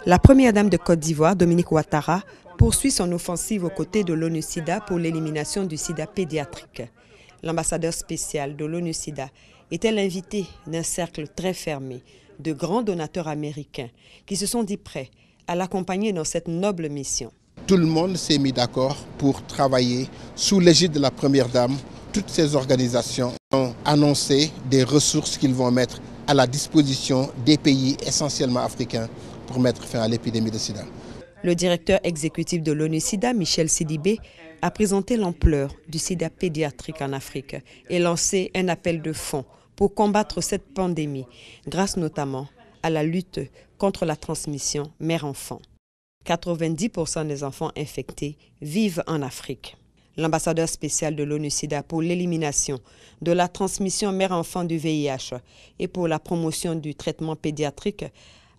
La première dame de Côte d'Ivoire, Dominique Ouattara, poursuit son offensive aux côtés de l'ONU-SIDA pour l'élimination du sida pédiatrique. L'ambassadeur spécial de l'ONU-SIDA était l'invité d'un cercle très fermé de grands donateurs américains qui se sont dit prêts à l'accompagner dans cette noble mission. Tout le monde s'est mis d'accord pour travailler sous l'égide de la première dame. Toutes ces organisations ont annoncé des ressources qu'ils vont mettre à la disposition des pays essentiellement africains pour mettre fin à l'épidémie de sida. Le directeur exécutif de l'ONU-SIDA, Michel Sidibé, a présenté l'ampleur du sida pédiatrique en Afrique et lancé un appel de fonds pour combattre cette pandémie, grâce notamment à la lutte contre la transmission mère-enfant. 90% des enfants infectés vivent en Afrique. L'ambassadeur spécial de l'ONU-SIDA pour l'élimination de la transmission mère-enfant du VIH et pour la promotion du traitement pédiatrique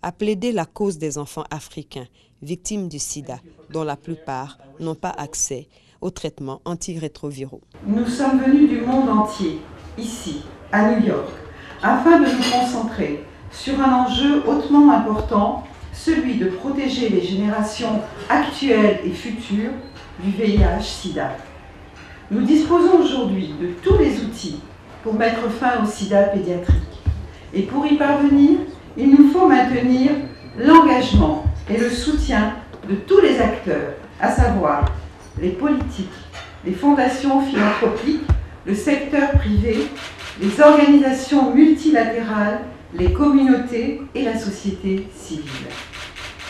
a plaidé la cause des enfants africains victimes du sida, dont la plupart n'ont pas accès aux traitements antirétroviraux. Nous sommes venus du monde entier, ici, à New York, afin de nous concentrer sur un enjeu hautement important, celui de protéger les générations actuelles et futures du VIH-Sida. Nous disposons aujourd'hui de tous les outils pour mettre fin au sida pédiatrique. Et pour y parvenir, il nous faut maintenir l'engagement et le soutien de tous les acteurs, à savoir les politiques, les fondations philanthropiques, le secteur privé, les organisations multilatérales, les communautés et la société civile.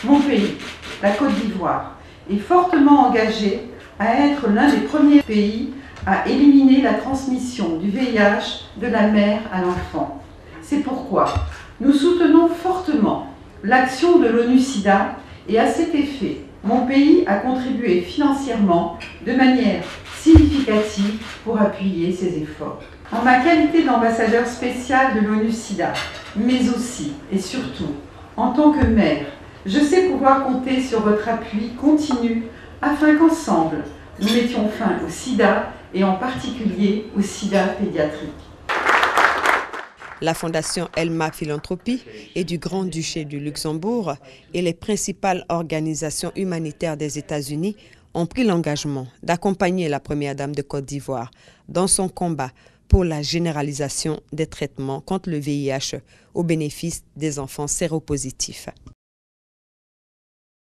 Mon pays, la Côte d'Ivoire, est fortement engagé à être l'un des premiers pays à éliminer la transmission du VIH de la mère à l'enfant. C'est pourquoi nous soutenons fortement l'action de l'ONU-SIDA et à cet effet, mon pays a contribué financièrement de manière significative pour appuyer ces efforts. En ma qualité d'ambassadeur spécial de l'ONU-SIDA, mais aussi et surtout en tant que mère, je sais pouvoir compter sur votre appui continu afin qu'ensemble, nous mettions fin au sida et en particulier au sida pédiatrique. La Fondation Elma Philanthropie et du Grand-Duché du Luxembourg et les principales organisations humanitaires des États-Unis ont pris l'engagement d'accompagner la première dame de Côte d'Ivoire dans son combat pour la généralisation des traitements contre le VIH au bénéfice des enfants séropositifs.